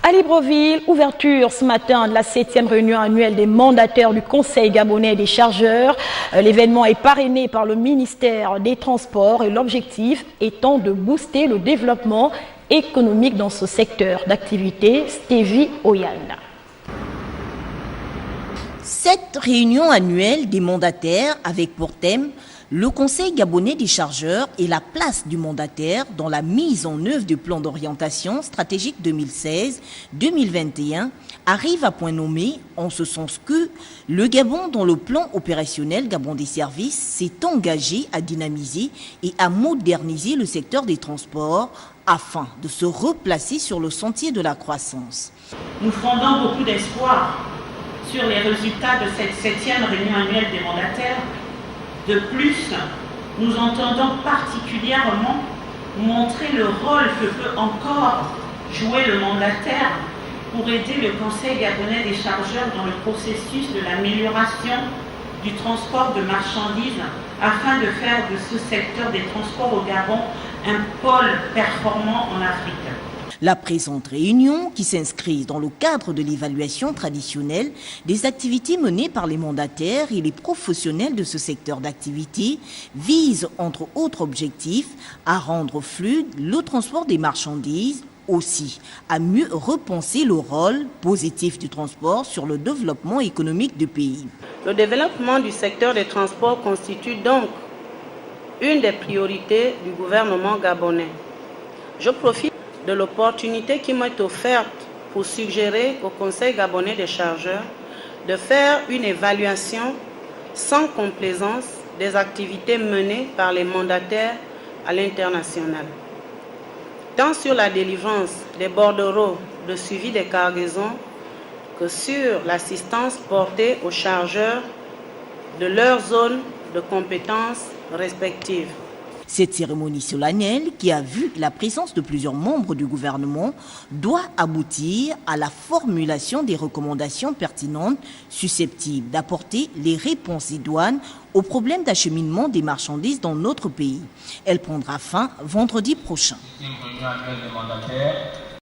À Libreville, ouverture ce matin de la 7e réunion annuelle des mandataires du Conseil gabonais des chargeurs. L'événement est parrainé par le ministère des Transports et l'objectif étant de booster le développement économique dans ce secteur d'activité. Stevie Oyana. Cette réunion annuelle des mandataires avec pour thème le Conseil gabonais des chargeurs et la place du mandataire dans la mise en œuvre du plan d'orientation stratégique 2016-2021 arrive à point nommé en ce sens que le Gabon, dans le plan opérationnel Gabon des services, s'est engagé à dynamiser et à moderniser le secteur des transports afin de se replacer sur le sentier de la croissance. Nous fondons beaucoup d'espoir sur les résultats de cette 7e réunion annuelle des mandataires. De plus, nous entendons particulièrement montrer le rôle que peut encore jouer le mandataire pour aider le Conseil gabonais des chargeurs dans le processus de l'amélioration du transport de marchandises afin de faire de ce secteur des transports au Gabon un pôle performant en Afrique. La présente réunion, qui s'inscrit dans le cadre de l'évaluation traditionnelle des activités menées par les mandataires et les professionnels de ce secteur d'activité, vise, entre autres objectifs, à rendre fluide le transport des marchandises, aussi à mieux repenser le rôle positif du transport sur le développement économique du pays. Le développement du secteur des transports constitue donc une des priorités du gouvernement gabonais. Je profite de l'opportunité qui m'est offerte pour suggérer au Conseil gabonais des chargeurs de faire une évaluation sans complaisance des activités menées par les mandataires à l'international, tant sur la délivrance des bordereaux de suivi des cargaisons que sur l'assistance portée aux chargeurs de leurs zones de compétences respectives. Cette cérémonie solennelle, qui a vu la présence de plusieurs membres du gouvernement, doit aboutir à la formulation des recommandations pertinentes susceptibles d'apporter les réponses idoines aux problèmes d'acheminement des marchandises dans notre pays. Elle prendra fin vendredi prochain.